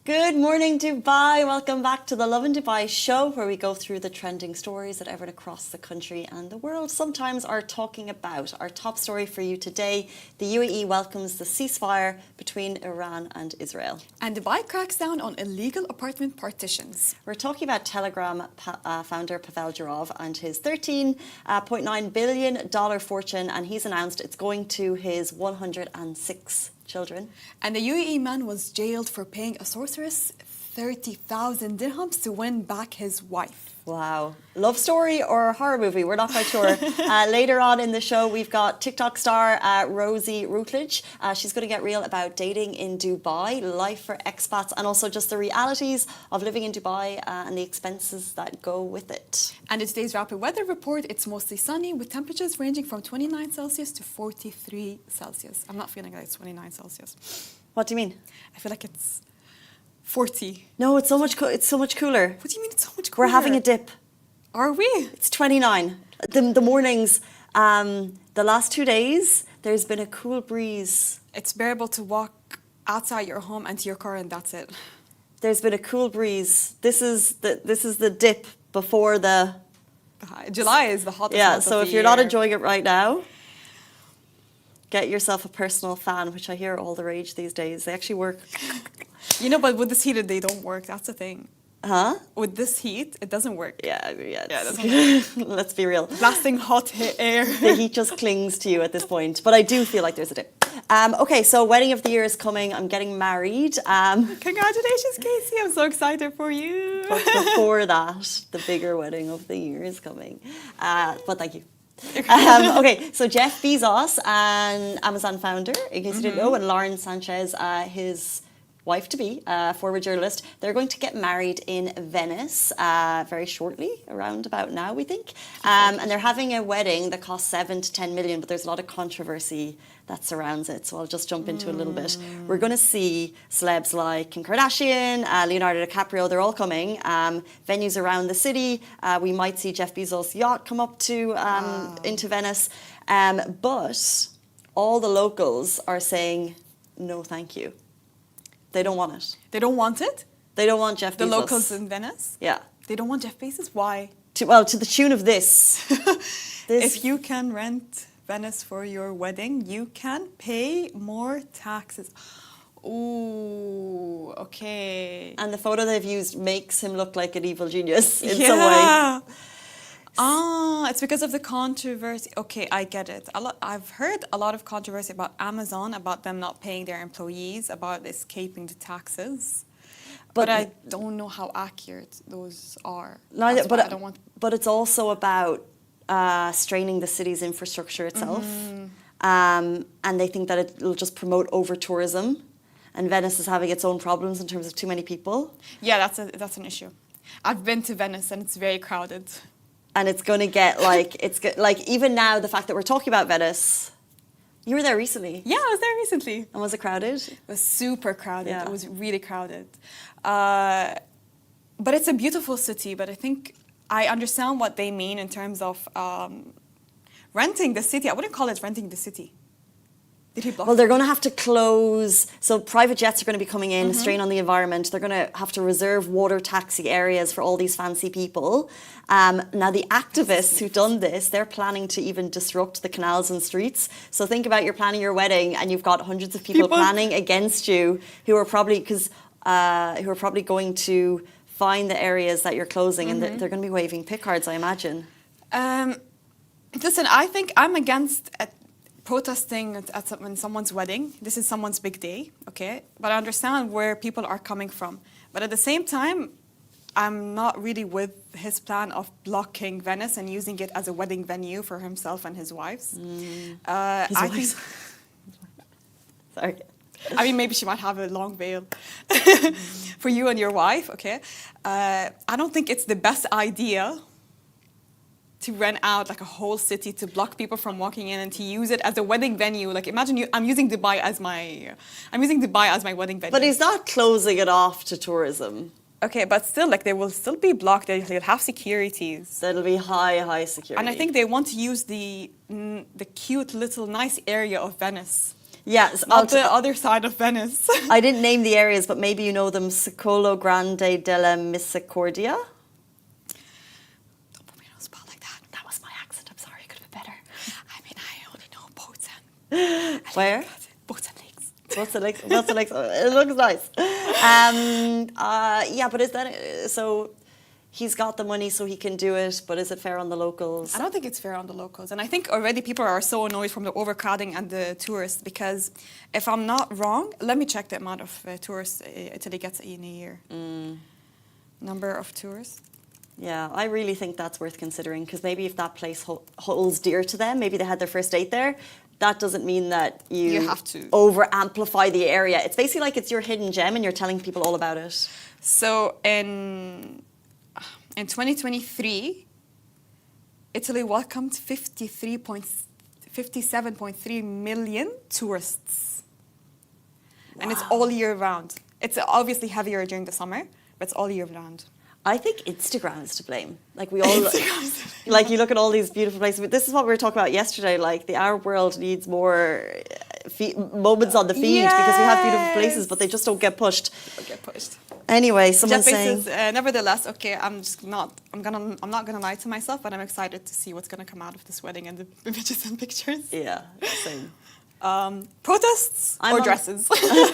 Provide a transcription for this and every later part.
Good morning, Dubai. Welcome back to the Lovin Dubai show, where we go through the trending stories that everyone across the country and the world sometimes are talking about. Our top story for you today, the UAE welcomes the ceasefire between Iran and Israel. And Dubai cracks down on illegal apartment partitions. We're talking about Telegram founder Pavel Durov and his $13.9 billion fortune, and he's announced it's going to his 106 children. And the UAE man was jailed for paying a sorceress 30,000 dirhams to win back his wife. Wow. Love story or horror movie? We're not quite sure. Later on in the show, we've got TikTok star Rosie, Routledge. She's going to get real about dating in Dubai, life for expats, and also just the realities of living in Dubai and the expenses that go with it. And in today's rapid weather report, it's mostly sunny with temperatures ranging from 29 Celsius to 43 Celsius. I'm not feeling like it's 29 Celsius. What do you mean? I feel like it's 40. No, it's so much cooler. What do you mean it's so much cooler? We're having a dip. Are we? It's 29. The mornings, the last 2 days, there's been a cool breeze. It's bearable to walk outside your home and to your car, and that's it. There's been a cool breeze. This is the dip before the... July is the hottest Yeah, month so of if the you're not year. enjoying it right now, get yourself a personal fan, which I hear are all the rage these days. They actually work. You know, but with this heat, they don't work. That's the thing. Huh? With this heat, it doesn't work. Yeah. That's Let's be real. Blasting hot air. The heat just clings to you at this point. But I do feel like there's a dip. Okay, so wedding of the year is coming. I'm getting married. Congratulations, Casey. I'm so excited for you. But before that, the bigger wedding of the year is coming. But thank you. Okay, so Jeff Bezos, an Amazon founder, in case you didn't know, and Lauren Sanchez, his wife-to-be, former journalist, they're going to get married in Venice very shortly, around about now, we think. And they're having a wedding that costs 7 to 10 million, but there's a lot of controversy that surrounds it, so I'll just jump into it a little bit. We're going to see celebs like Kim Kardashian, Leonardo DiCaprio, they're all coming. Venues around the city. We might see Jeff Bezos' yacht come up to into Venice. But all the locals are saying, no, thank you. They don't want it. They don't want it? They don't want Jeff Bezos. The locals in Venice? Yeah. They don't want Jeff Bezos? Why? To the tune of this. If you can rent Venice for your wedding, you can pay more taxes. Ooh, okay. And the photo they've used makes him look like an evil genius in some way. Ah, it's because of the controversy. Okay, I get it. I've heard a lot of controversy about Amazon, about them not paying their employees, about escaping the taxes. But I don't know how accurate those are. But it's also about straining the city's infrastructure itself. And they think that it will just promote over-tourism. And Venice is having its own problems in terms of too many people. Yeah, that's an issue. I've been to Venice and it's very crowded. And it's going to get even now, the fact that we're talking about Venice, you were there recently. Yeah, I was there recently. And was it crowded? It was super crowded. Yeah. It was really crowded. But it's a beautiful city, but I think I understand what they mean in terms of renting the city. I wouldn't call it renting the city. Did he block? Well, they're going to have to close. So private jets are going to be coming in, strain on the environment. They're going to have to reserve water taxi areas for all these fancy people. Now, the activists who've done this, they're planning to even disrupt the canals and streets. So think about you're planning your wedding and you've got hundreds of people planning against you who are probably going to find the areas that you're closing, and they're going to be waving pick cards, I imagine. Listen, I think I'm against protesting when someone's wedding. This is someone's big day, okay? But I understand where people are coming from. But at the same time, I'm not really with his plan of blocking Venice and using it as a wedding venue for himself and his wives. Sorry. I mean, maybe she might have a long veil for you and your wife, okay? I don't think it's the best idea to rent out like a whole city to block people from walking in and to use it as a wedding venue. Like imagine I'm using Dubai as my wedding venue. But he's not closing it off to tourism. Okay, but still, like, they will still be blocked. They'll have securities. That'll be high security. And I think they want to use the cute little nice area of Venice. Yes, Not the other side of Venice. I didn't name the areas, but maybe you know them. Secolo Grande della Misericordia. Don't put me on the spot like that. That was my accent. I'm sorry, it could have been better. I mean, I only know boats and... Where? Boats and lakes. What's the lakes? What's the lakes? It looks nice. Yeah, but is that so? He's got the money, so he can do it. But is it fair on the locals? I don't think it's fair on the locals, and I think already people are so annoyed from the overcrowding and the tourists. Because if I'm not wrong, let me check the amount of tourists Italy gets in a year. Number of tourists. Yeah, I really think that's worth considering, because maybe if that place holds dear to them, maybe they had their first date there. That doesn't mean that you have to over amplify the area. It's basically like it's your hidden gem, and you're telling people all about it. So in 2023, Italy welcomed 57.3 million tourists. Wow. And it's all year round. It's obviously heavier during the summer, but it's all year round. I think Instagram is to blame. Like we all, like you look at all these beautiful places. But this is what we were talking about yesterday. Like the Arab world needs more moments on the feed, because we have beautiful places, but they just don't get pushed. Anyway, someone's saying. Nevertheless, okay, I'm not gonna lie to myself, but I'm excited to see what's gonna come out of this wedding and the images and pictures. Yeah, same. Protests or dresses?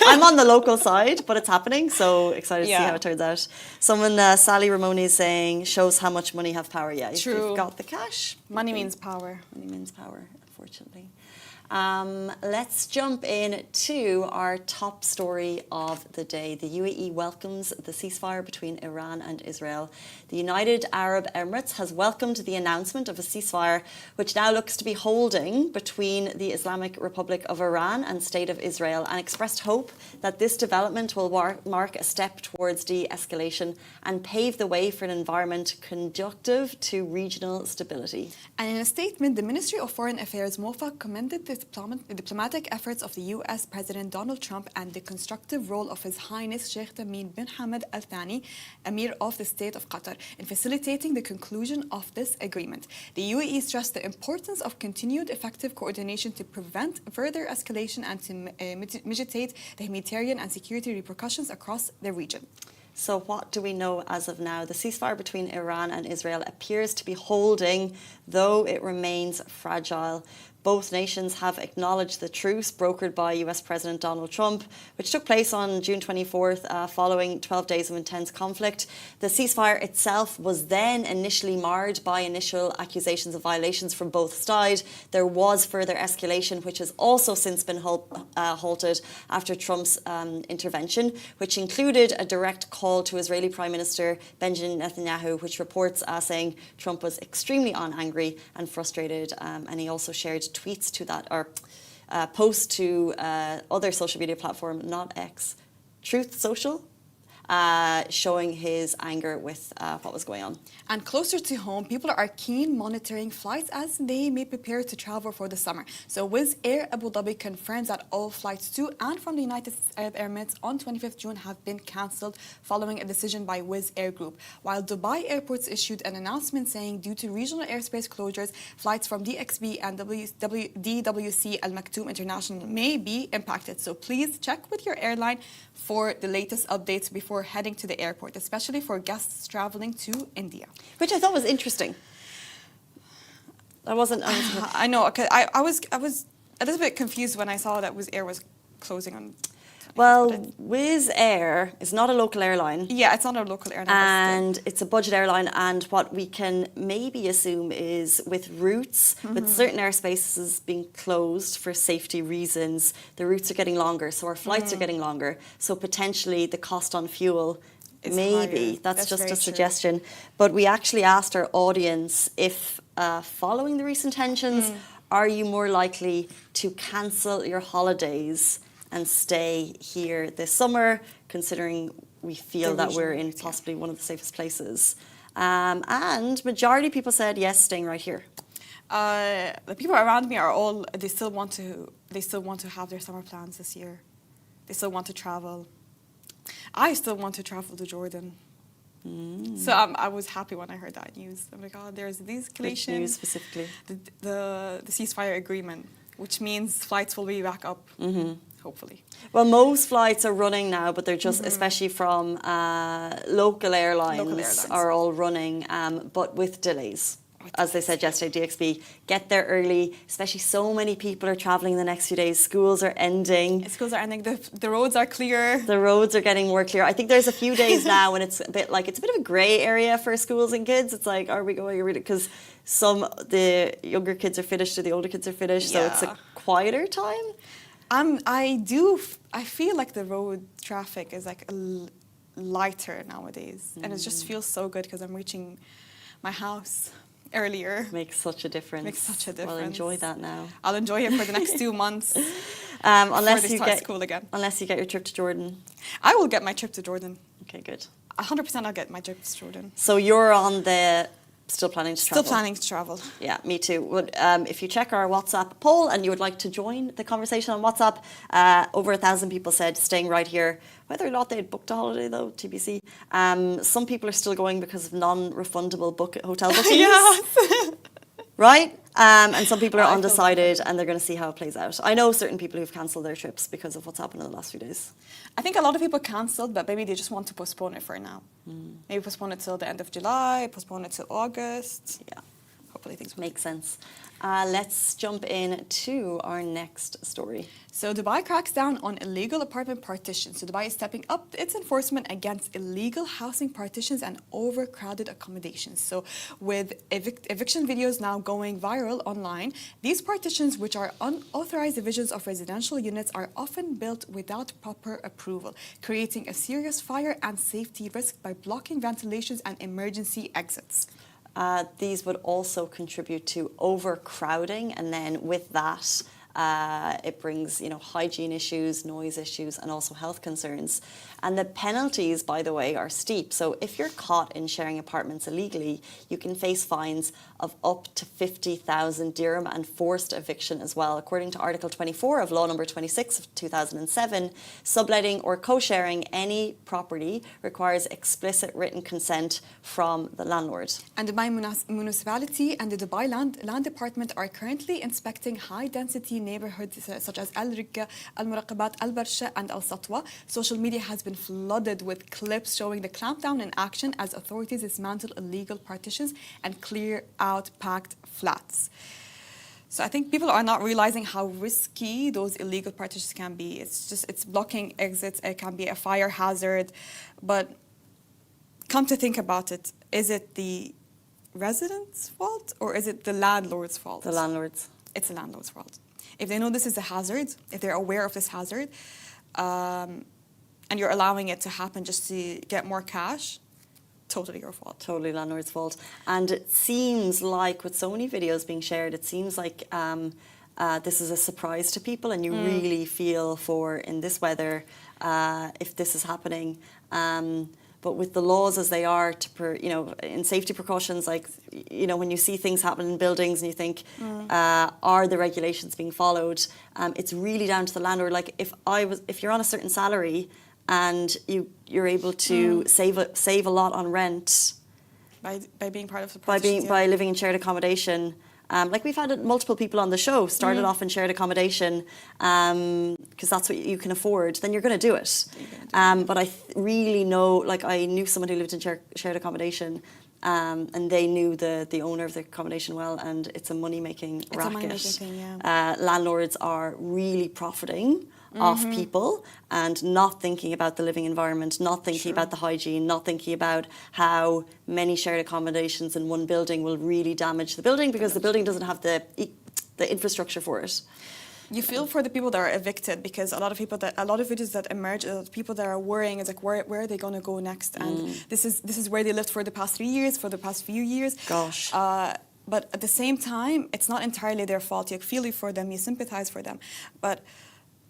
I'm on the local side, but it's happening, so excited to see how it turns out. Someone, Sally Ramoni, is saying, shows how much money have power. Yeah, if you've got the cash. Money means power. Money means power, unfortunately. Let's jump in to our top story of the day. The UAE welcomes the ceasefire between Iran and Israel. The United Arab Emirates has welcomed the announcement of a ceasefire, which now looks to be holding between the Islamic Republic of Iran and State of Israel, and expressed hope that this development will mark a step towards de-escalation and pave the way for an environment conducive to regional stability. And in a statement, the Ministry of Foreign Affairs, MOFA, commended the diplomatic efforts of the US President Donald Trump and the constructive role of His Highness Sheikh Tamim bin Hamad Al Thani, Emir of the State of Qatar, in facilitating the conclusion of this agreement. The UAE stressed the importance of continued effective coordination to prevent further escalation and to mitigate the humanitarian and security repercussions across the region. So what do we know as of now? The ceasefire between Iran and Israel appears to be holding, though it remains fragile. Both nations have acknowledged the truce brokered by US President Donald Trump, which took place on June 24th following 12 days of intense conflict. The ceasefire itself was then initially marred by initial accusations of violations from both sides. There was further escalation, which has also since been halted after Trump's intervention, which included a direct call to Israeli Prime Minister Benjamin Netanyahu, which reports saying Trump was extremely angry and frustrated, and he also shared tweets to that, or posts to other social media platform, not X, Truth Social, showing his anger with what was going on. And closer to home, people are keen monitoring flights as they may prepare to travel for the summer. So Wizz Air Abu Dhabi confirms that all flights to and from the United Arab Emirates on 25th June have been cancelled following a decision by Wizz Air Group, while Dubai Airports issued an announcement saying due to regional airspace closures, flights from DXB and DWC Al Maktoum International may be impacted. So please check with your airline for the latest updates before heading to the airport, especially for guests traveling to India. Which I thought was interesting. I know. Okay, I was a little bit confused when I saw that Wizz Air was closing on. Well, Wizz Air is not a local airline. Yeah, it's not a local airline. And it's a budget airline. And what we can maybe assume is with routes, with certain airspaces being closed for safety reasons, the routes are getting longer. So our flights are getting longer. So potentially the cost on fuel, maybe. That's just a suggestion. True. But we actually asked our audience if following the recent tensions, are you more likely to cancel your holidays and stay here this summer, considering we feel that we're in possibly one of the safest places? And majority of people said yes, staying right here. The people around me are all, they still want to have their summer plans this year. They still want to travel. I still want to travel to Jordan. So I was happy when I heard that news. I'm like, oh, there's the escalation. Which news specifically? The ceasefire agreement. which means flights will be back up, hopefully. Well, most flights are running now, but they're just, especially from local airlines, are all running, but with delays. As they said yesterday, DXB, get there early, especially so many people are travelling the next few days. Schools are ending. Schools are ending. The roads are clear. The roads are getting more clear. I think there's a few days now when it's a bit of a grey area for schools and kids. It's like, are we going? Because the younger kids are finished or the older kids are finished, so it's a quieter time. I feel like the road traffic is like lighter nowadays, and it just feels so good because I'm reaching my house earlier. Makes such a difference. Well, enjoy that now. I'll enjoy it for the next 2 months. Unless before they start school again. Unless you get your trip to Jordan. I will get my trip to Jordan. Okay, good. 100% I'll get my trip to Jordan. So you're on the still planning to travel? Still planning to travel. Yeah, me too. If you check our WhatsApp poll and you would like to join the conversation on WhatsApp, over 1,000 people said staying right here. Whether or not they'd booked a holiday though, TBC. Some people are still going because of non-refundable hotel bookings. Yes. Right? And some people are undecided and they're going to see how it plays out. I know certain people who've cancelled their trips because of what's happened in the last few days. I think a lot of people cancelled, but maybe they just want to postpone it for now. Maybe postpone it till the end of July, postpone it till August. Yeah. Hopefully things will make sense. Let's jump in to our next story. So Dubai cracks down on illegal apartment partitions. So Dubai is stepping up its enforcement against illegal housing partitions and overcrowded accommodations. So with eviction videos now going viral online, these partitions, which are unauthorized divisions of residential units, are often built without proper approval, creating a serious fire and safety risk by blocking ventilations and emergency exits. These would also contribute to overcrowding, and then with that, it brings, hygiene issues, noise issues, and also health concerns. And the penalties, by the way, are steep. So if you're caught in sharing apartments illegally, you can face fines of up to 50,000 dirham and forced eviction as well. According to Article 24 of Law Number 26 of 2007, subletting or co-sharing any property requires explicit written consent from the landlord. And Dubai Municipality and the Dubai Land Department are currently inspecting high-density neighborhoods such as Al Rikka, Al Muraqabat, Al Barsha, and Al Satwa. Social media has been flooded with clips showing the clampdown in action as authorities dismantle illegal partitions and clear out packed flats. So I think people are not realizing how risky those illegal partitions can be. It's blocking exits. It can be a fire hazard. But come to think about it, is it the residents' fault or is it the landlord's fault? The landlord's. It's the landlord's fault. If they know this is a hazard, if they're aware of this hazard, and you're allowing it to happen just to get more cash, totally your fault. Totally landlord's fault. And it seems like with so many videos being shared, it seems like this is a surprise to people, and you really feel for, in this weather, if this is happening. But with the laws as they are, in safety precautions, when you see things happen in buildings and you think, are the regulations being followed? It's really down to the landlord. Like if you're on a certain salary and you're able to save a lot on rent by being part of the partitions, by living in shared accommodation. Like we've had multiple people on the show started off in shared accommodation because that's what you can afford, then you're going to do it. But I really know, I knew someone who lived in shared accommodation and they knew the owner of the accommodation well, and it's a money-making racket. A money-making thing, yeah. Landlords are really profiting off people and not thinking about the living environment, not thinking about the hygiene, not thinking about how many shared accommodations in one building will really damage the building because the building doesn't have the infrastructure for it. You feel for the people that are evicted because a lot of videos that emerge, people that are worrying, is like where are they going to go next? And this is where they lived for the past 3 years, for the past few years. Gosh. But at the same time, it's not entirely their fault. You feel for them, you sympathize for them, but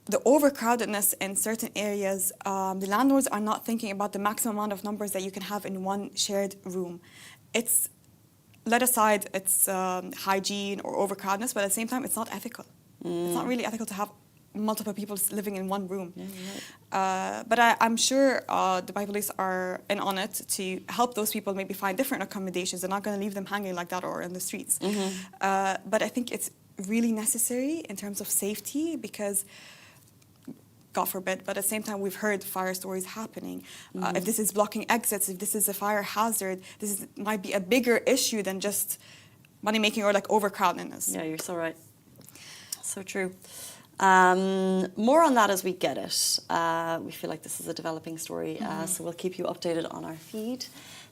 the overcrowdedness in certain areas, the landlords are not thinking about the maximum amount of numbers that you can have in one shared room. It's, let aside its hygiene or overcrowdedness, but at the same time, it's not ethical. It's not really ethical to have multiple people living in one room. Yeah, right. But I'm sure the Dubai police are in on it to help those people maybe find different accommodations. They're not going to leave them hanging like that or in the streets. But I think it's really necessary in terms of safety because, God forbid, but at the same time, we've heard fire stories happening. If this is blocking exits, if this is a fire hazard, might be a bigger issue than just money-making or like overcrowdedness. Yeah, you're so right. So true. More on that as we get it. We feel like this is a developing story, so we'll keep you updated on our feed.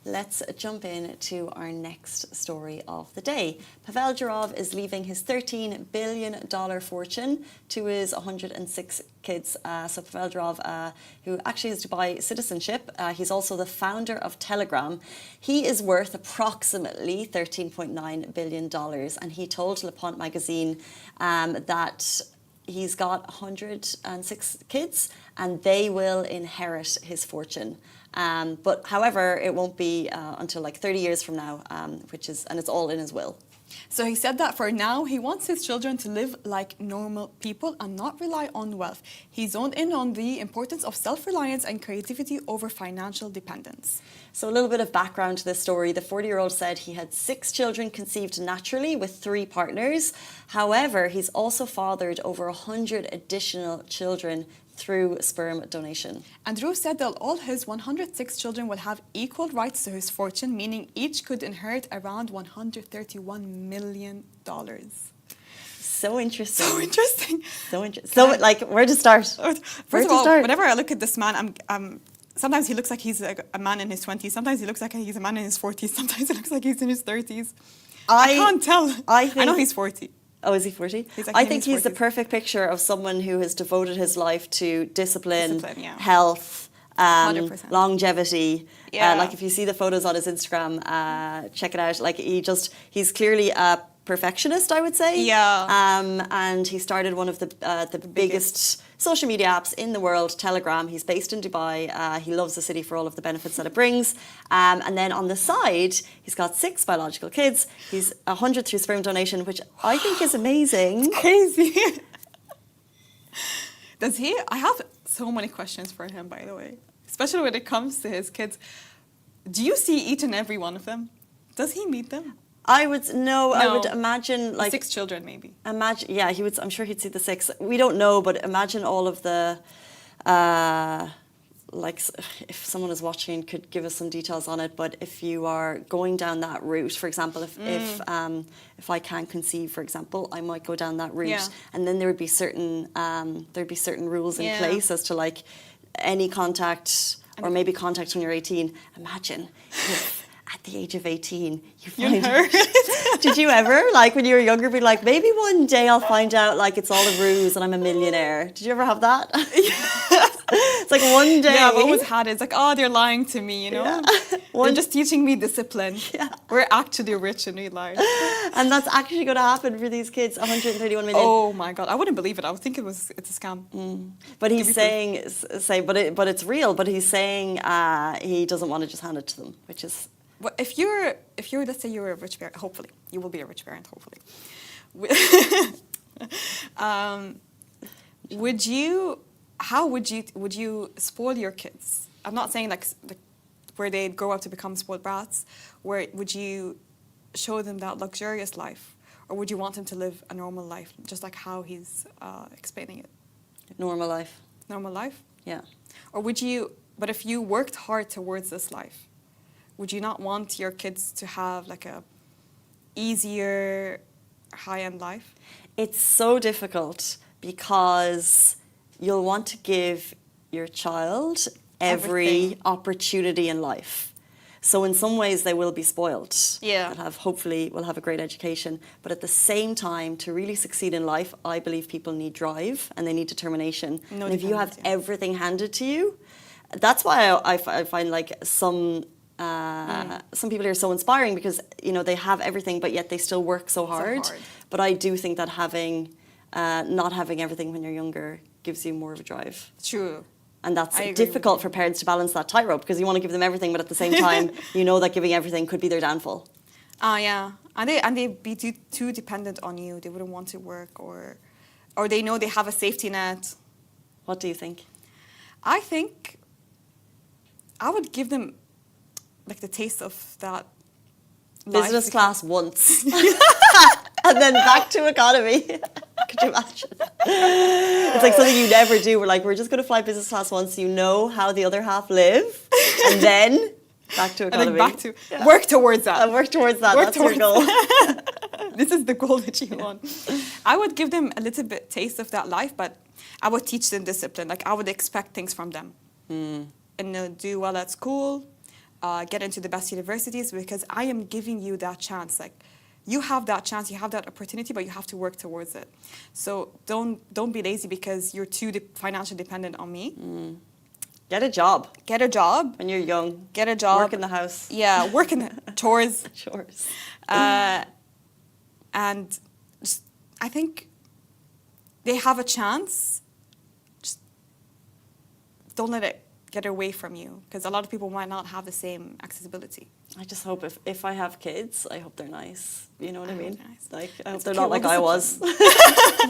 Let's jump in to our next story of the day. Pavel Durov is leaving his $13 billion fortune to his 106 kids. So Pavel Durov, who actually has Dubai citizenship, he's also the founder of Telegram. He is worth approximately $13.9 billion. And he told Le Point magazine that he's got 106 kids and they will inherit his fortune. But however, it won't be until like 30 years from now, and it's all in his will. So he said that for now, he wants his children to live like normal people and not rely on wealth. He zoned in on the importance of self-reliance and creativity over financial dependence. So a little bit of background to this story. The 40-year-old said he had 6 children conceived naturally with 3 partners. However, he's also fathered over 100 additional children through sperm donation. And Drew said that all his 106 children will have equal rights to his fortune, meaning each could inherit around $131 million. So interesting. So interesting. So interesting. So, like, where to start? First of all, whenever I look at this man, sometimes he looks like he's a man in his 20s. Sometimes he looks like he's a man in his 40s. Sometimes he looks like he's in his 30s. I can't tell. I know he's 40. Oh, is he 40? I think he's the perfect picture of someone who has devoted his life to discipline health, 100%. Longevity. Like if you see the photos on his Instagram, check it out. Like he's clearly a perfectionist, I would say. Yeah. And he started one of the biggest social media apps in the world, Telegram. He's based in Dubai. He loves the city for all of the benefits that it brings. And then on the side, he's got 6 biological kids. He's 100 through sperm donation, which I think is amazing. It's crazy. I have so many questions for him, by the way, especially when it comes to his kids. Do you see each and every one of them? Does he meet them? I would imagine like 6 children maybe. Imagine, yeah, I'm sure he'd see the 6. We don't know, but imagine all of the, like if someone is watching could give us some details on it. But if you are going down that route, for example, if I can't conceive, for example, I might go down that route, and then there would be certain rules in place as to like any contact or maybe contact when you're 18. Imagine if at the age of 18, you find out. Did you ever, like when you were younger, be like, maybe one day I'll find out like it's all a ruse and I'm a millionaire? Did you ever have that? It's like one day. Yeah, I've always had it. It's like, oh, they're lying to me, you know? Yeah. They're just teaching me discipline. Yeah. We're actually rich in real life. And that's actually going to happen for these kids, 131 million. Oh my God, I wouldn't believe it. I would think it's a scam. But he's but it's real. But he's saying he doesn't want to just hand it to them, which is... Well, if you're, let's say you're a rich parent, hopefully, you will be a rich parent, hopefully. Would you spoil your kids? I'm not saying like where they grow up to become spoiled brats. Where would you show them that luxurious life, or would you want them to live a normal life, just like how he's explaining it? Normal life. Normal life. Yeah. Or would you? But if you worked hard towards this life, would you not want your kids to have like a easier, high-end life? It's so difficult because you'll want to give your child every opportunity in life. So in some ways they will be spoiled. Yeah. Hopefully will have a great education. But at the same time, to really succeed in life, I believe people need drive and they need determination. And if you have everything handed to you, that's why I find like some people are so inspiring because, you know, they have everything, but yet they still work so hard. But I do think that not having everything when you're younger gives you more of a drive. True. And that's difficult for parents to balance that tightrope because you want to give them everything, but at the same time, you know that giving everything could be their downfall. Yeah. And they'd be too dependent on you. They wouldn't want to work or they know they have a safety net. What do you think? I think I would give them like the taste of that business class once. and then back to economy. Could you imagine? It's like something you never do. We're just going to fly business class once. You know how the other half live, and then back to economy. And then back to work towards that. And work towards that. That's your goal. This is the goal that you want. I would give them a little bit taste of that life, but I would teach them discipline. Like I would expect things from them, and do well at school, get into the best universities, because I am giving you that chance. Like you have that chance, you have that opportunity, but you have to work towards it. So don't be lazy because you're too financially dependent on me. Get a job. Get a job. When you're young. Get a job. Work in the house. Yeah, work in the chores. Chores. And just, I think they have a chance. Just don't let it get away from you, because a lot of people might not have the same accessibility. I just hope if I have kids, I hope they're nice. You know what I mean? Nice. Like, I hope It's they're cute. not like I was.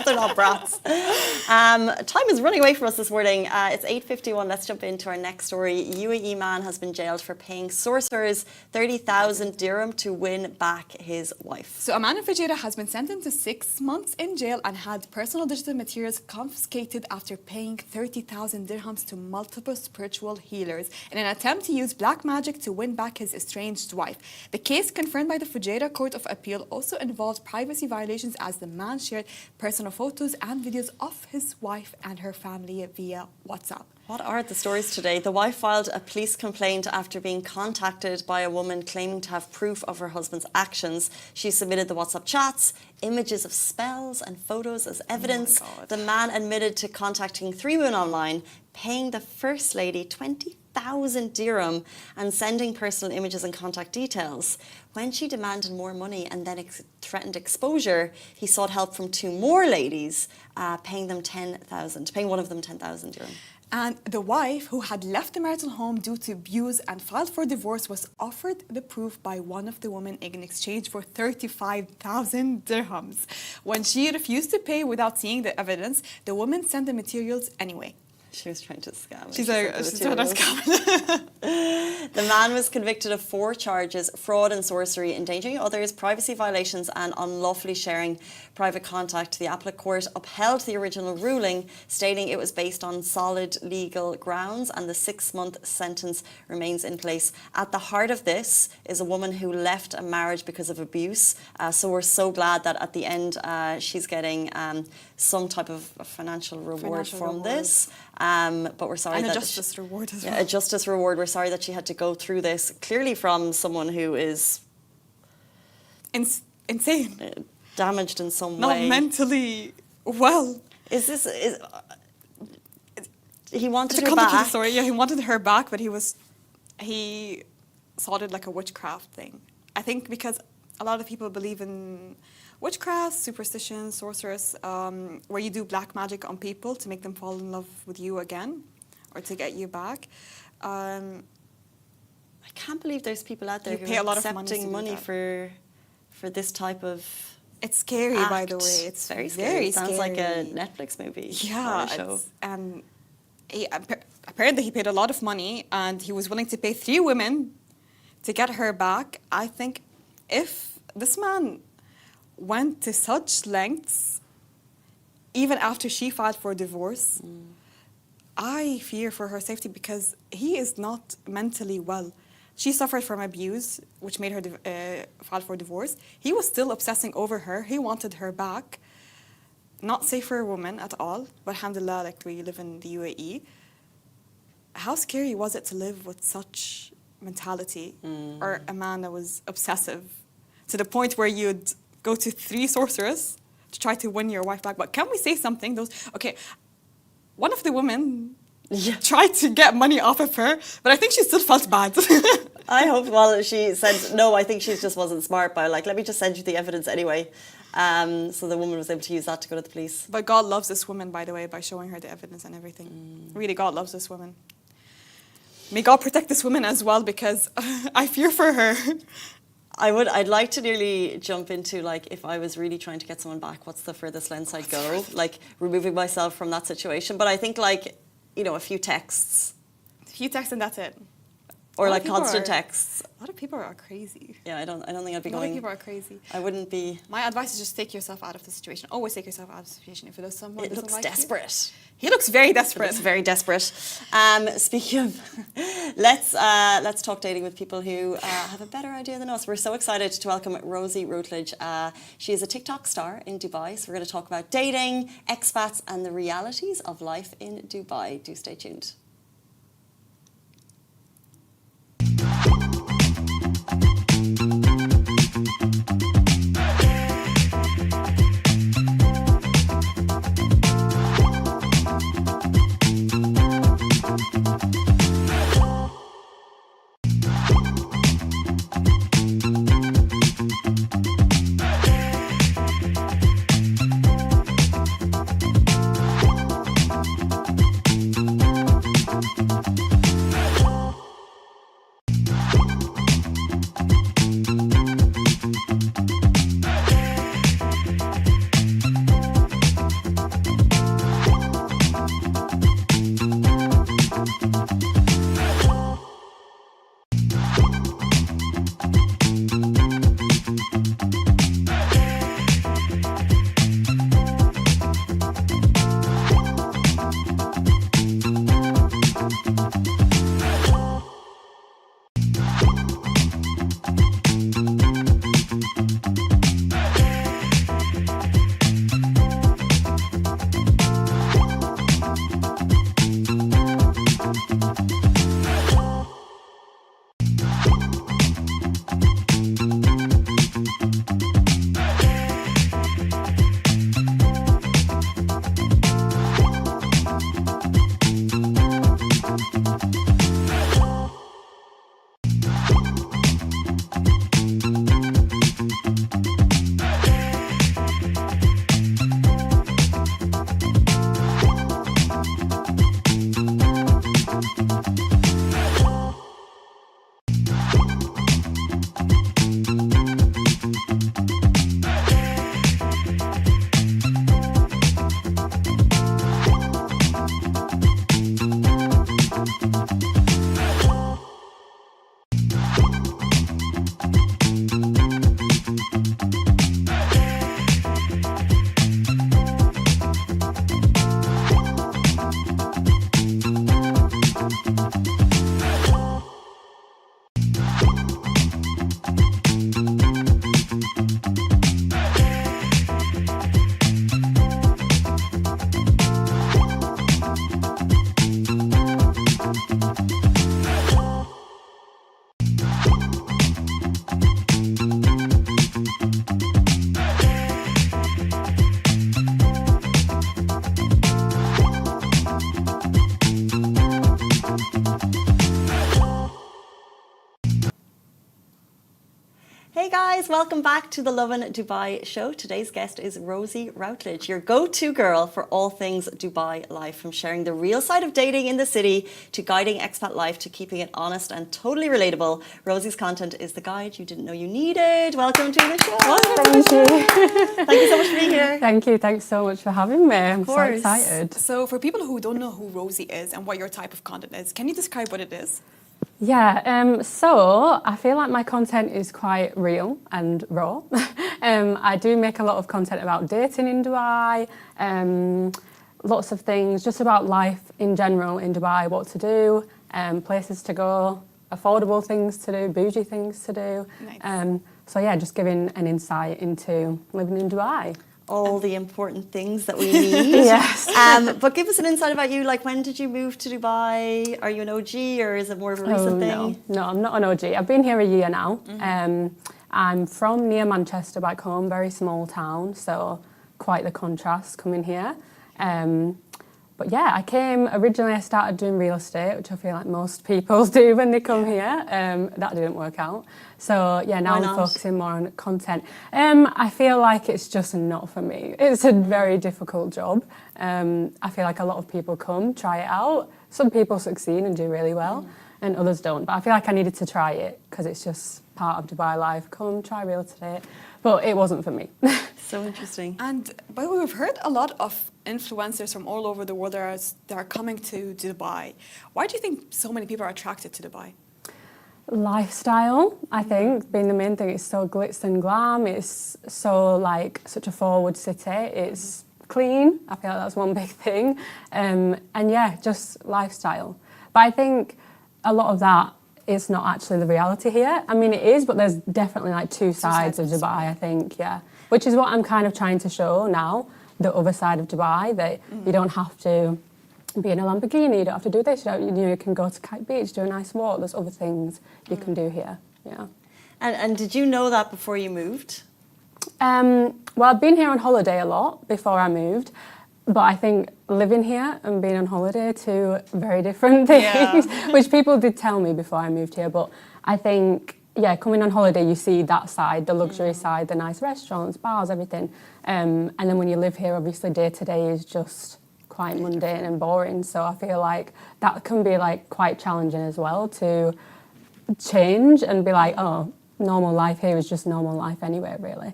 They're not brats. Time is running away from us this morning. It's 8:51. Let's jump into our next story. UAE man has been jailed for paying sorcerers 30,000 dirham to win back his wife. So a man in Fujairah has been sentenced to 6 months in jail and had personal digital materials confiscated after paying 30,000 dirhams to multiple spiritual healers in an attempt to use black magic to win back his estranged wife. The case, confirmed by the Fujairah Court of Appeal, also involved privacy violations, as the man shared personal photos and videos of his wife and her family via WhatsApp. What are the stories today? The wife filed a police complaint after being contacted by a woman claiming to have proof of her husband's actions. She submitted the WhatsApp chats, images of spells and photos as evidence. Oh my God. The man admitted to contacting 3 women online, paying the First Lady 20,000 dirham and sending personal images and contact details. When she demanded more money and then threatened exposure, he sought help from 2 more ladies, paying one of them 10,000 dirham. And the wife, who had left the marital home due to abuse and filed for divorce, was offered the proof by one of the women in exchange for 35,000 dirhams. When she refused to pay without seeing the evidence, the woman sent the materials anyway. She was trying to scam. She's trying to scam. The man was convicted of 4 charges: fraud and sorcery, endangering others, privacy violations, and unlawfully sharing private contact. The appellate court upheld the original ruling, stating it was based on solid legal grounds, and the 6-month sentence remains in place. At the heart of this is a woman who left a marriage because of abuse. So we're so glad that at the end she's getting some type of financial reward from this. But we're sorry and that a justice reward as well. a justice reward. We're sorry that she had to go through this, clearly from someone who is insane, damaged in some not way. mentally well. He wanted To her come to the back. story, yeah, he wanted her back, but he saw it like a witchcraft thing. I think because a lot of people believe in witchcraft, superstition, sorcerers, where you do black magic on people to make them fall in love with you again or to get you back. I can't believe there's people out there You who pay a are lot of money accepting to do money that. for this type of It's scary, act. by the way. It's very scary. It sounds like a scary. Netflix movie. Yeah, or a show. and apparently he paid a lot of money, and he was willing to pay 3 women to get her back. I think if this man went to such lengths, even after she filed for divorce, I fear for her safety, because he is not mentally well. She suffered from abuse, which made her file for divorce. He was still obsessing over her. He wanted her back. Not safe for a woman at all, but alhamdulillah, like, we live in the UAE. How scary was it to live with such mentality, or a man that was obsessive to the point where you'd go to 3 sorcerers to try to win your wife back? But can we say something? One of the women tried to get money off of her, but I think she still felt bad. I hope, well, she said, no, I think she just wasn't smart by, like, let me just send you the evidence anyway. So the woman was able to use that to go to the police. But God loves this woman, by the way, by showing her the evidence and everything. Really, God loves this woman. May God protect this woman as well, because I fear for her. I'd like to nearly jump into, like, if I was really trying to get someone back, what's the furthest lengths I'd go? Like, removing myself from that situation. But I think, like, you know, a few texts. A few texts and that's it. Or like constant texts. A lot of people are crazy. Yeah, I don't think I'd be A lot going. of people are crazy. I wouldn't be. My advice is just take yourself out of the situation. Always take yourself out of the situation. If there's someone It doesn't looks like desperate. He looks very It desperate. looks very desperate. Speaking of, let's talk dating with people who have a better idea than us. We're so excited to welcome Rosie Routledge. She is a TikTok star in Dubai. So we're going to talk about dating, expats, and the realities of life in Dubai. Do stay tuned. Hey guys, welcome back to the Lovin Dubai show. Today's guest is Rosie Routledge, your go-to girl for all things Dubai life, from sharing the real side of dating in the city to guiding expat life to keeping it honest and totally relatable. Rosie's content is the guide you didn't know you needed. Welcome to the show. Thank you. Thank you so much for being here. Thank you. Thanks so much for having me. I'm so excited. So for people who don't know who Rosie is and what your type of content is, can you describe what it is? Yeah, so I feel like my content is quite real and raw. I do make a lot of content about dating in Dubai, lots of things just about life in general in Dubai, what to do, places to go, affordable things to do, bougie things to do. Nice. So yeah, just giving an insight into living in Dubai. All the important things that we need. Yes. But give us an insight about you. Like, when did you move to Dubai? Are you an OG or is it more of a recent thing? No, I'm not an OG. I've been here a year now. I'm from near Manchester back home, very small town, so quite the contrast coming here. But yeah, I came, originally I started doing real estate, which I feel like most people do when they come here. That didn't work out. So yeah, now I'm focusing more on content. I feel like it's just not for me. It's a very difficult job. I feel like a lot of people come, try it out. Some people succeed and do really well, and others don't. But I feel like I needed to try it because it's just part of Dubai life. Come, try real estate. But it wasn't for me. So interesting. And by the way, we've heard a lot of influencers from all over the world that are coming to Dubai. Why do you think so many people are attracted to Dubai? Lifestyle, I think, being the main thing. It's so glitz and glam. It's so like such a forward city. It's clean. I feel like that's one big thing. And yeah, just lifestyle. But I think a lot of that is not actually the reality here. I mean, it is, but there's definitely like two sides of Dubai, I think, yeah. Which is what I'm kind of trying to show now, the other side of Dubai, that you don't have to be in a Lamborghini, you don't have to do this, you can go to Kite Beach, do a nice walk, there's other things you can do here, yeah. And did you know that before you moved? Well, I've been here on holiday a lot before I moved, but I think living here and being on holiday are two very different things, which people did tell me before I moved here, but I think, yeah, coming on holiday, you see that side, the luxury side, the nice restaurants, bars, everything. And then when you live here, obviously day to day is just quite mundane and boring. So I feel like that can be like quite challenging as well to change and be like, oh, normal life here is just normal life anyway, really.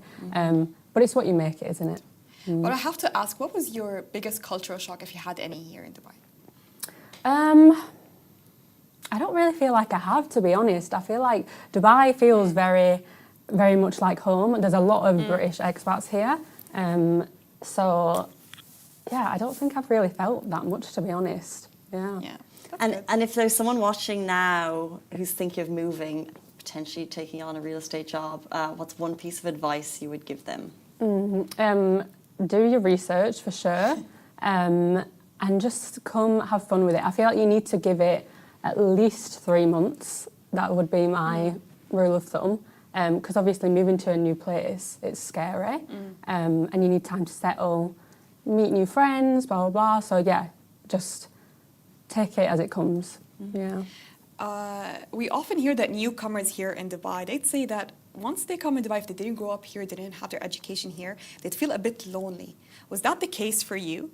But it's what you make it, isn't it? But I have to ask, what was your biggest cultural shock, if you had any, here in Dubai? I don't really feel like I have, to be honest. I feel like Dubai feels very, very much like home. There's a lot of British expats here. So, yeah, I don't think I've really felt that much, to be honest. Yeah. And if there's someone watching now who's thinking of moving, potentially taking on a real estate job, what's one piece of advice you would give them? Do your research for sure, and just come have fun with it. I feel like you need to give it at least 3 months. That would be my rule of thumb, because obviously moving to a new place, it's scary, and you need time to settle, meet new friends, blah, blah, blah. So yeah, just take it as it comes, yeah. We often hear that newcomers here in Dubai, they'd say that once they come in Dubai, if they didn't grow up here, they didn't have their education here, they'd feel a bit lonely. Was that the case for you?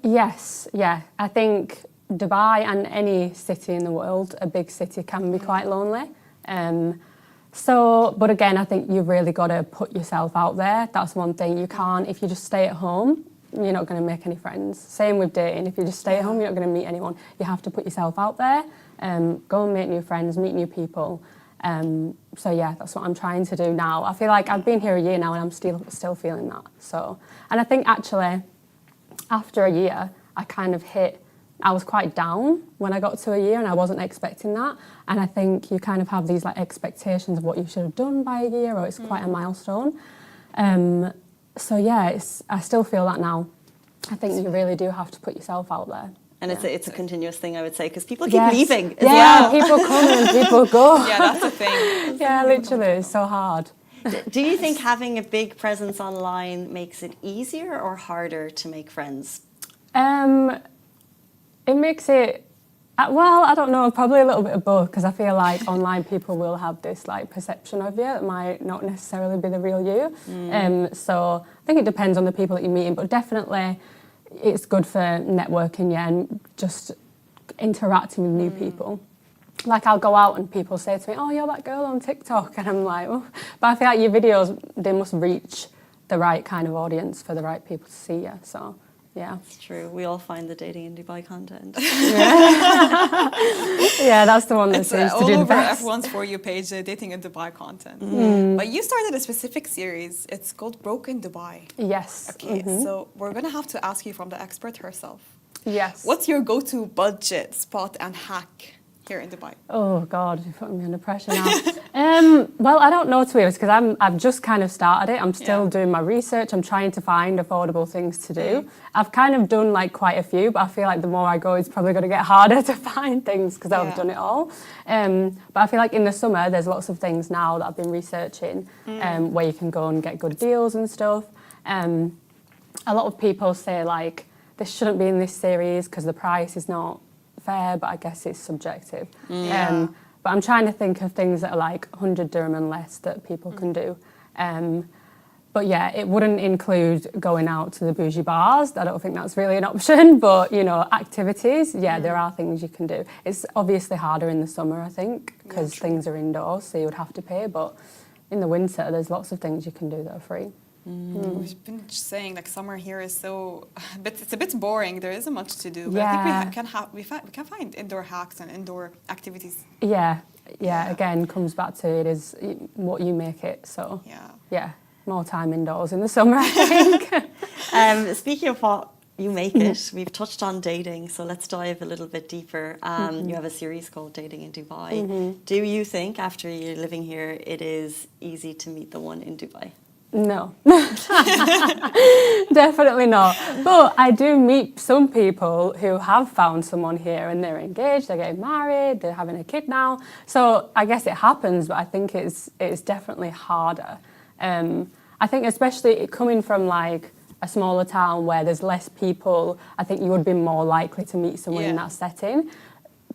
Yes, yeah. I think Dubai and any city in the world, a big city, can be quite lonely. But again, I think you've really got to put yourself out there. That's one thing. You can't, if you just stay at home, you're not going to make any friends. Same with dating. If you just stay at home, you're not going to meet anyone. You have to put yourself out there, go and make new friends, meet new people. So yeah, that's what I'm trying to do now. I feel like I've been here a year now and I'm still feeling that. So, and I think actually after a year, I was quite down when I got to a year and I wasn't expecting that. And I think you kind of have these like expectations of what you should have done by a year, or it's quite a milestone. So yeah, I still feel that now. I think you really do have to put yourself out there. And it's a continuous thing, I would say, because people keep leaving as well. Yeah, people come and people go. Yeah, that's the thing. Yeah, literally, it's so hard. Do you think having a big presence online makes it easier or harder to make friends? It makes it, well, I don't know, probably a little bit of both, because I feel like online people will have this like perception of you that might not necessarily be the real you. So I think it depends on the people that you're meeting, but definitely it's good for networking, yeah, and just interacting with new people. Like I'll go out and people say to me, oh, you're that girl on TikTok, and I'm like, oh. But I feel like your videos, they must reach the right kind of audience for the right people to see you, so yeah. It's true. We all find the dating in Dubai content. Yeah, that's the one that seems to do the all over best. everyone's For You page, dating in Dubai content. But you started a specific series. It's called Broken Dubai. Yes. Okay, so we're going to have to ask you from the expert herself. Yes. What's your go-to budget spot and hack here in Dubai? Oh God, you're putting me under pressure now. Well, I don't know, to be honest, because I've just kind of started it. I'm still doing my research. I'm trying to find affordable things to do. I've kind of done like quite a few, but I feel like the more I go, it's probably going to get harder to find things because I've done it all. But I feel like in the summer, there's lots of things now that I've been researching where you can go and get good deals and stuff. A lot of people say like, this shouldn't be in this series because the price is not fair, but I guess it's subjective. But I'm trying to think of things that are like 100 dirham and less that people can do. But yeah, it wouldn't include going out to the bougie bars. I don't think that's really an option, but you know, activities, there are things you can do. It's obviously harder in the summer, I think, because things are indoors, so you would have to pay, but in the winter, there's lots of things you can do that are free. We've been just saying like summer here is it's a bit boring. There isn't much to do. But Yeah. I think we can find indoor hacks and indoor activities. Yeah, yeah, again, comes back to it is what you make it. So yeah, more time indoors in the summer, I think. Speaking of what you make it, we've touched on dating, so let's dive a little bit deeper. You have a series called Dating in Dubai. Do you think, after you're living here, it is easy to meet the one in Dubai? No, definitely not. But I do meet some people who have found someone here and they're engaged, they're getting married, they're having a kid now. So I guess it happens, but I think it's definitely harder. I think especially coming from like a smaller town where there's less people, I think you would be more likely to meet someone in that setting.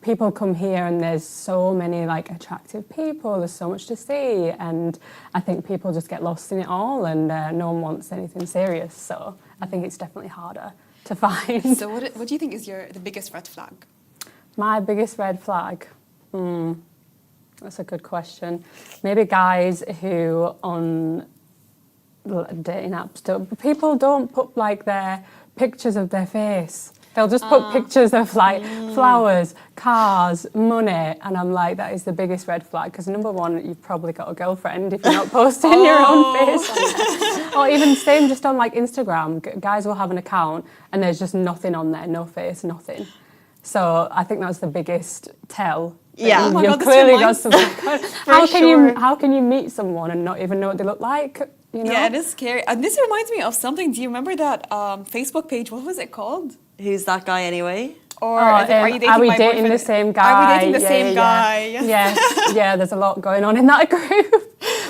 People come here and there's so many like attractive people, there's so much to see, and I think people just get lost in it all, and no one wants anything serious, so I think it's definitely harder to find. So what do you think is the biggest red flag? My biggest red flag? That's a good question. Maybe guys who on dating apps, people don't put like their pictures of their face. They'll just put pictures of like flowers, cars, money, and I'm like, that is the biggest red flag, because number one, you've probably got a girlfriend if you're not posting your own face on there. Or even same just on like Instagram, guys will have an account and there's just nothing on there, no face, nothing. So I think that's the biggest tell. Yeah, oh my You've God, clearly got something. How can you meet someone and not even know what they look like? You know? Yeah, it is scary. And this reminds me of something. Do you remember that Facebook page? What was it called? Who's that guy anyway? Or are you dating my dating the boyfriend? same guy? Are we dating the same guy? Yes, yeah, there's a lot going on in that group.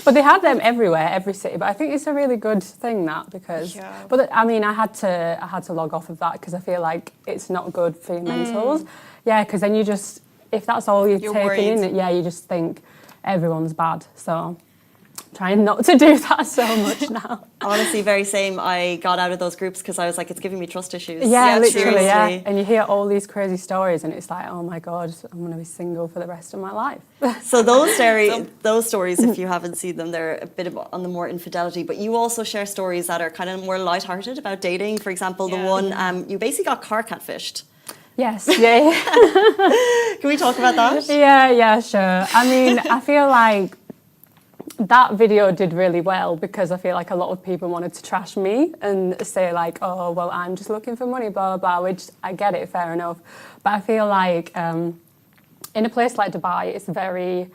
But they have them everywhere, every city. But I think it's a really good thing that, because... Yeah. But I mean, I had to log off of that because I feel like it's not good for your mentals. Yeah, because then you just... If that's all you're taking in, you just think everyone's bad. So... trying not to do that so much now. Honestly, very same. I got out of those groups because I was like, it's giving me trust issues. Yeah, literally, seriously. yeah. And you hear all these crazy stories and it's like, oh my God, I'm going to be single for the rest of my life. So those stories, if you haven't seen them, they're a bit on the more infidelity, but you also share stories that are kind of more lighthearted about dating. For example, the one, you basically got car catfished. Yes, yeah. Can we talk about that? Yeah, sure. I mean, I feel like that video did really well because I feel like a lot of people wanted to trash me and say like, oh, well, I'm just looking for money, blah, blah, blah, which I get it, fair enough. But I feel like in a place like Dubai, it's very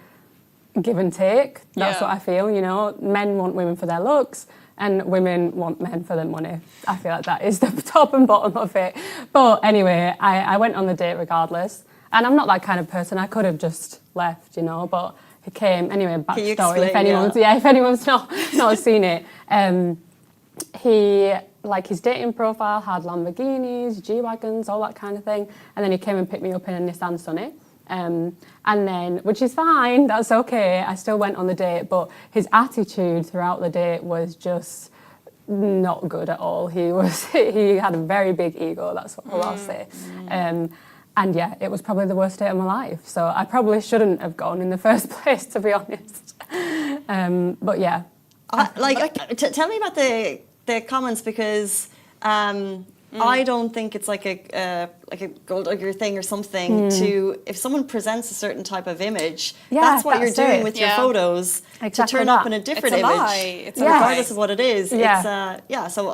give and take. That's what I feel, you know. Men want women for their looks and women want men for their money. I feel like that is the top and bottom of it. But anyway, I went on the date regardless. And I'm not that kind of person. I could have just left, you know, but... He came anyway. Backstory. If anyone's not seen it, he like his dating profile had Lamborghinis, G-wagons, all that kind of thing, and then he came and picked me up in a Nissan Sunny, and then which is fine, that's okay. I still went on the date, but his attitude throughout the date was just not good at all. He had a very big ego. That's all I'll say. And yeah, it was probably the worst day of my life. So I probably shouldn't have gone in the first place, to be honest. But yeah. Tell me about the comments, because I don't think it's like a gold digger thing or something to, if someone presents a certain type of image, that's what you're doing with your photos, to turn up in a different image. It's a regardless of what it is. Yeah. So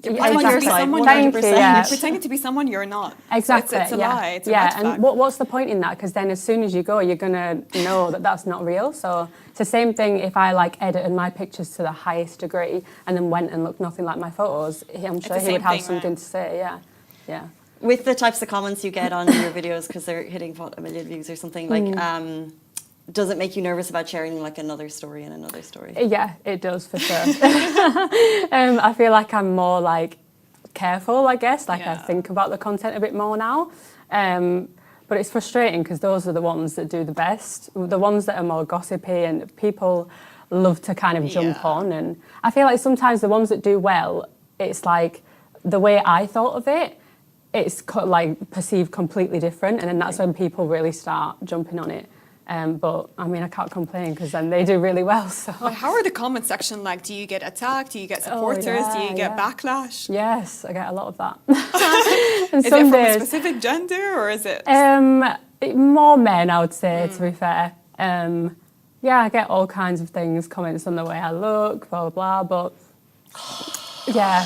I'm on your side, 100%. Yeah. You're pretending to be someone you're not. Exactly. So it's a lie. It's a red flag. And what's the point in that? Because then as soon as you go, you're going to know that that's not real. So it's the same thing if I like edited my pictures to the highest degree and then went and looked nothing like my photos, I'm sure he would have something to say. Yeah. With the types of comments you get on your videos, because they're hitting 1 million views or something, like... does it make you nervous about sharing like another story and another story? Yeah, it does for sure. I feel like I'm more like careful, I guess. Like I think about the content a bit more now. But it's frustrating because those are the ones that do the best, the ones that are more gossipy and people love to kind of jump on. And I feel like sometimes the ones that do well, it's like the way I thought of it, it's like perceived completely different. And then that's when people really start jumping on it. But I mean, I can't complain because then they do really well. So, but how are the comment section like? Do you get attacked? Do you get supporters? Do you get backlash? Yes, I get a lot of that. Is it from a specific gender or is it? More men, I would say, to be fair. Yeah, I get all kinds of things, comments on the way I look, blah, blah, blah, but yeah.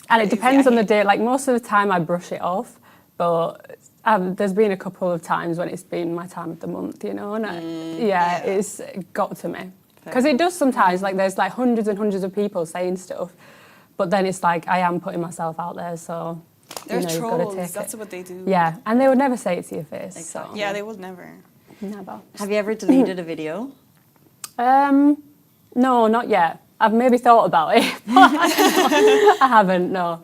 And it depends on the day. Like most of the time I brush it off, but there's been a couple of times when it's been my time of the month, you know, and it's got to me. Because it does sometimes, like there's like hundreds and hundreds of people saying stuff, but then it's like I am putting myself out there, so they're you've trolls, got to take that's it. what they do. Yeah, and they would never say it to your face. Exactly. So. Yeah, they will never. Never. Have you ever deleted a video? No, not yet. I've maybe thought about it, but I haven't, no.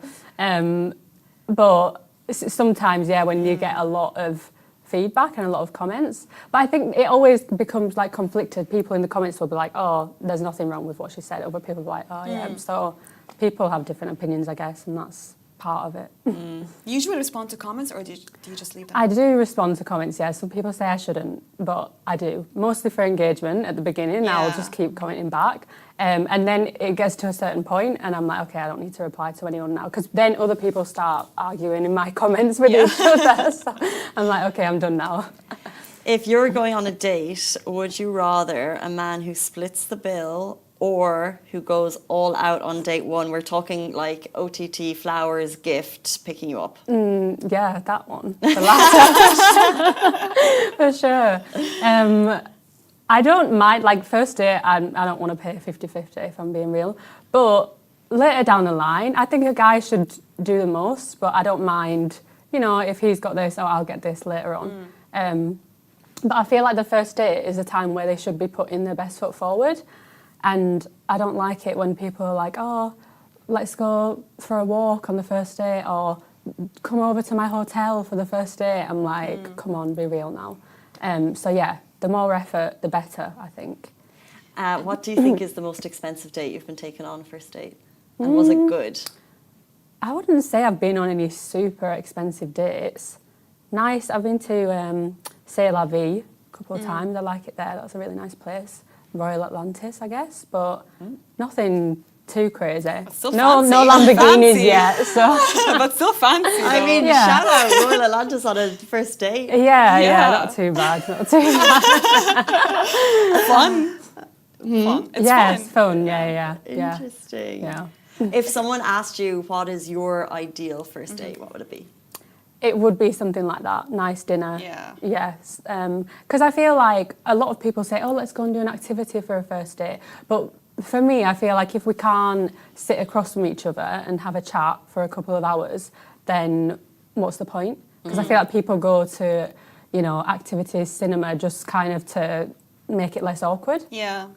But sometimes, yeah, when you get a lot of feedback and a lot of comments, but I think it always becomes like conflicted. People in the comments will be like, oh, there's nothing wrong with what she said. Other people will be like, oh, yeah. So people have different opinions, I guess, and that's part of it. You usually respond to comments, or do you just leave them? I do respond to comments, yeah. Some people say I shouldn't, but I do. Mostly for engagement at the beginning. I'll just keep commenting back. And then it gets to a certain point and I'm like, okay, I don't need to reply to anyone now. Because then other people start arguing in my comments with each other. So I'm like, okay, I'm done now. If you're going on a date, would you rather a man who splits the bill or who goes all out on date one? We're talking like OTT, flowers, gift, picking you up. Yeah, that one. The latter. For sure. I don't mind, like first date, I don't want to pay 50-50 if I'm being real. But later down the line, I think a guy should do the most, but I don't mind, you know, if he's got this, I'll get this later on. But I feel like the first date is a time where they should be putting their best foot forward. And I don't like it when people are like, oh, let's go for a walk on the first date or come over to my hotel for the first date. I'm like, come on, be real now. So yeah, the more effort, the better, I think. What do you think is the most expensive date you've been taken on first date? And was it good? I wouldn't say I've been on any super expensive dates. Nice, I've been to C'est La Vie a couple of times. I like it there. That's a really nice place. Royal Atlantis, I guess, but nothing too crazy. Still No fancy. Lamborghinis Fancy. yet. So But still fancy. I mean, shout out Royal Atlantis on a first date. yeah, not too bad. Not too bad. fun. Fun. It's Yeah, fun. it's fun. Yeah. Interesting. Yeah. If someone asked you what is your ideal first date, what would it be? It would be something like that. Nice dinner. Yeah. Yes. Because I feel like a lot of people say, oh, let's go and do an activity for a first date. But for me, I feel like if we can't sit across from each other and have a chat for a couple of hours, then what's the point? Because I feel like people go to, you know, activities, cinema, just kind of to make it less awkward. Yeah.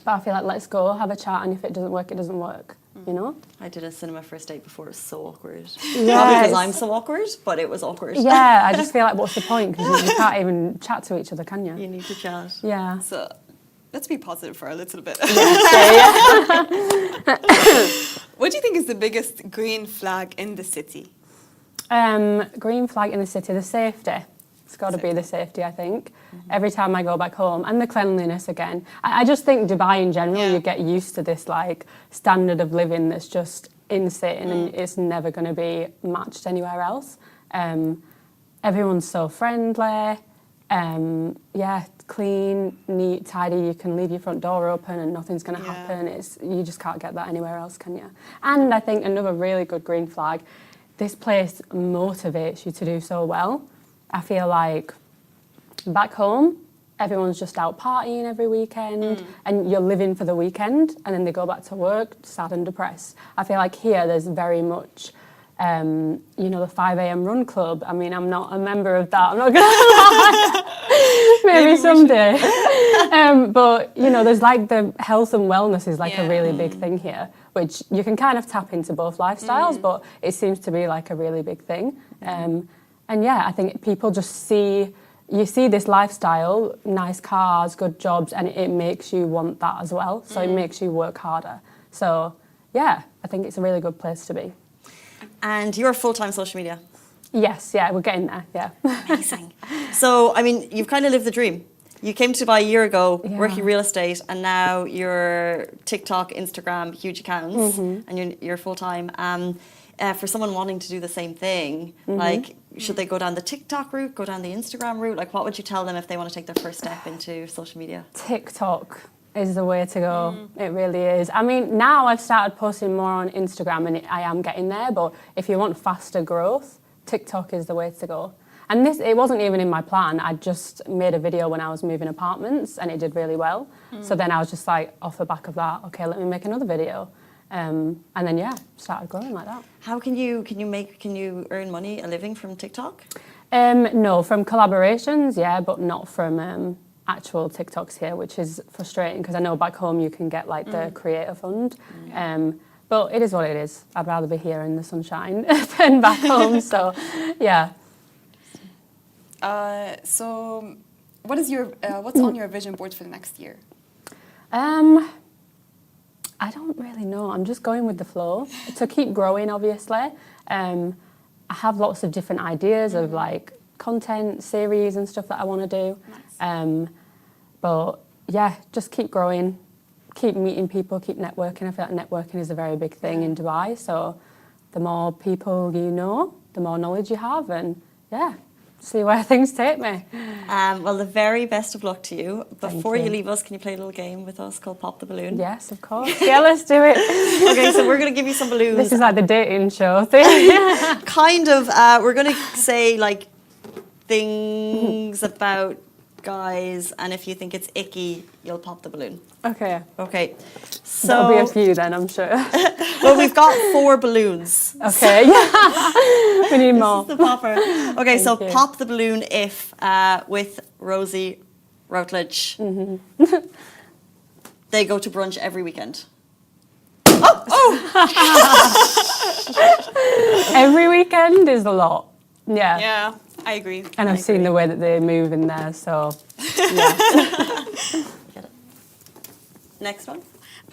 But I feel like let's go, have a chat, and if it doesn't work, it doesn't work, you know? I did a cinema first date before. It was so awkward. Yes. Not because I'm so awkward, but it was awkward. Yeah, I just feel like what's the point? Because you can't even chat to each other, can you? You need to chat. Yeah. So let's be positive for a little bit. What do you think is the biggest green flag in the city? Green flag in the city, the safety. It's got to be the safety, I think. Every time I go back home, and the cleanliness again. I just think Dubai in general, you get used to this like standard of living that's just insane, and it's never going to be matched anywhere else. Everyone's so friendly. Clean, neat, tidy. You can leave your front door open and nothing's going to happen. You just can't get that anywhere else, can you? And I think another really good green flag, this place motivates you to do so well. I feel like back home, everyone's just out partying every weekend and you're living for the weekend and then they go back to work sad and depressed. I feel like here there's very much, the 5 a.m. run club. I mean, I'm not a member of that, I'm not going to lie. Maybe someday. But, there's like the health and wellness is like a really big thing here, which you can kind of tap into both lifestyles, but it seems to be like a really big thing. I think people just see this lifestyle, nice cars, good jobs, and it makes you want that as well. So it makes you work harder. So, I think it's a really good place to be. And you're full-time social media? Yes, we're getting there, Amazing. So, I mean, you've kind of lived the dream. You came to Dubai a year ago, working real estate, and now you're TikTok, Instagram, huge accounts, and you're full-time. For someone wanting to do the same thing, like, should they go down the TikTok route, go down the Instagram route? Like, what would you tell them if they want to take their first step into social media? TikTok is the way to go. It really is. I mean, now I've started posting more on Instagram and I am getting there, but if you want faster growth, TikTok is the way to go. And it wasn't even in my plan. I just made a video when I was moving apartments and it did really well. So then I was just like, off the back of that, okay, let me make another video. And then, yeah, started growing like that. How can you earn money, a living from TikTok? No, from collaborations, yeah, but not from actual TikToks here, which is frustrating because I know back home you can get like the creator fund. But it is what it is. I'd rather be here in the sunshine than back home. So, yeah. So, what is what's on your vision board for the next year? I don't really know. I'm just going with the flow to keep growing, obviously. I have lots of different ideas of like content, series and stuff that I want to do. Nice. But yeah, just keep growing, keep meeting people, keep networking. I feel like networking is a very big thing in Dubai. So the more people you know, the more knowledge you have, and yeah, see where things take me. Well, the very best of luck to you. Before you you. leave us, can you play a little game with us called Pop the Balloon? Yes, of course. Yeah, let's do it. Okay, so we're going to give you some balloons. This is like the dating show thing. Kind of, we're going to say like things about guys, and if you think it's icky, you'll pop the balloon. Okay. Okay, so There'll be a few then, I'm sure. well, we've got 4 balloons. Okay, yeah. We need more. The popper. Okay, so Thank you. pop the balloon if with Rosie, Routledge. They go to brunch every weekend. Every weekend is a lot. Yeah. Yeah, I agree. And I've seen the way that they move in there, so yeah. Get it. Next one.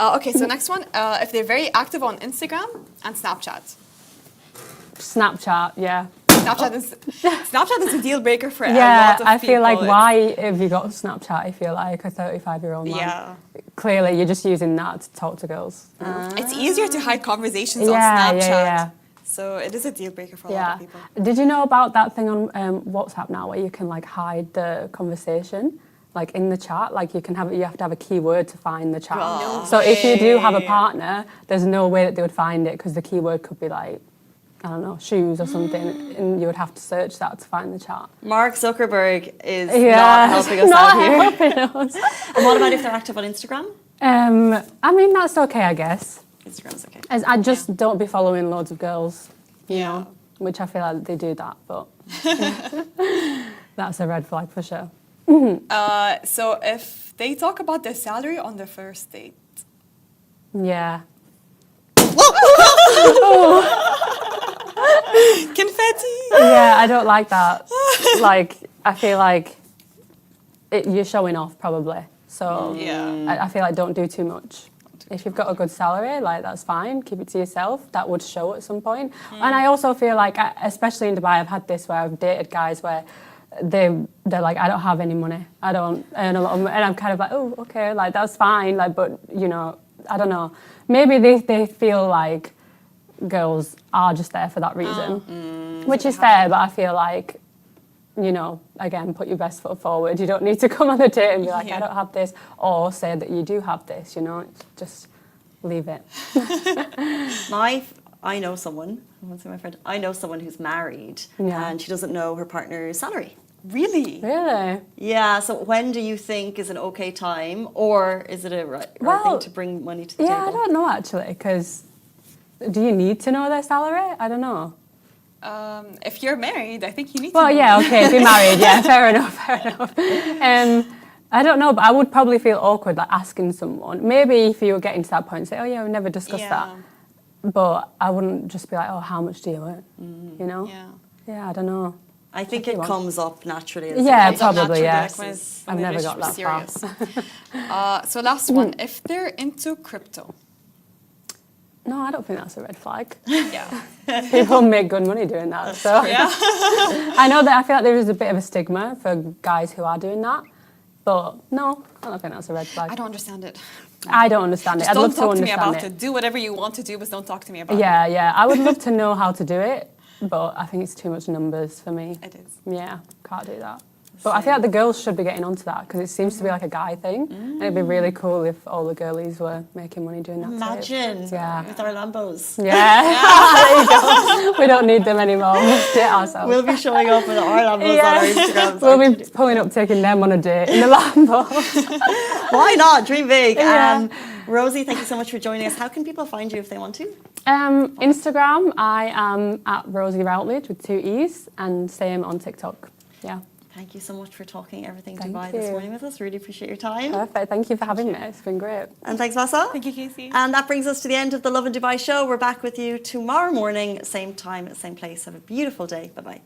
Okay, so next one, if they're very active on Instagram and Snapchat. Snapchat, yeah. Snapchat is a deal breaker for a Yeah, lot of people. I feel like why have you got Snapchat if you're like a 35-year-old man? Yeah. Clearly, you're just using that to talk to girls. It's easier to hide conversations on Yeah, Snapchat. yeah. So it is a deal breaker for a lot of people. Did you know about that thing on WhatsApp now where you can like hide the conversation? Like in the chat, like you have to have a keyword to find the chat. No so if you do have a way. partner, there's no way that they would find it because the keyword could be like, I don't know, shoes or something, and you would have to search that to find the chat. Mark Zuckerberg is not helping us out here. helping us. And what about if they're active on Instagram? I mean, that's okay, I guess. Instagram's okay. As I just don't be following loads of girls, you Yeah. know, which I feel like they do that, but that's a red flag for sure. So if they talk about their salary on their first date. Yeah. Confetti! Yeah, I don't like that. Like, I feel like you're showing off probably. So Yeah. I feel like don't do too much. If you've got a good salary, like that's fine. Keep it to yourself. That would show at some point. And I also feel like, especially in Dubai, I've had this where I've dated guys where they're like, I don't have any money. I don't earn a lot of money. And I'm kind of like, oh, okay, like that's fine. Like, but you know, I don't know. Maybe they feel like girls are just there for that reason, which is fair. But I feel like, you know, again, put your best foot forward. You don't need to come on a date and be like, I don't have this, or say that you do have this, you know, just leave it. I know someone, I won't say my friend, I know someone who's married Yeah. and she doesn't know her partner's salary. Really? Really? Yeah, so when do you think is an okay time, or is it a right Well, thing to bring money to the Yeah, table? I don't know actually, because do you need to know their salary? I don't know. If you're married, I think you need to Well, know. yeah, okay, if you're married, yeah, fair enough, fair enough. I don't know, but I would probably feel awkward like asking someone. Maybe if you were getting to that point, say, oh yeah, we never discussed that. But I wouldn't just be like, oh, how much do you earn? You know? Yeah. Yeah, I don't know. I think Tricky it one. comes up naturally. Yeah, It's not probably, natural, yeah. like, when it's- I've never got that far. Serious. So last one, if they're into crypto. No, I don't think that's a red flag. Yeah. People make good money doing that. So Yeah. I know that I feel like there is a bit of a stigma for guys who are doing that. But no, I don't think that's a red flag. I don't understand it. I don't understand it. Just I'd don't love to talk to me understand about it. Do whatever you want to do, but don't talk to me about it. Yeah, yeah. I would love to know how to do it. but I think it's too much numbers for me. It is. Yeah, can't do that. But I feel like the girls should be getting onto that because it seems to be like a guy thing. And it'd be really cool if all the girlies were making money doing that. Imagine. Too. Yeah. With our Lambos. Yeah. There you go. We don't need them anymore. We'll do it ourselves. We'll be showing up with our Lambos on our Instagrams. We'll be pulling up, taking them on a date in the Lambo. Why not? Dream big. Yeah. Rosie, thank you so much for joining us. How can people find you if they want to? Instagram, I am at Rosie Routledge with 2 E's, and same on TikTok. Yeah. Thank you so much for talking everything Thank Dubai you. this morning with us. Really appreciate your time. Perfect. Thank you for having me. It's been great. And thanks, Masa. Thank you, Casey. And that brings us to the end of the Lovin Dubai show. We're back with you tomorrow morning, same time, same place. Have a beautiful day. Bye-bye.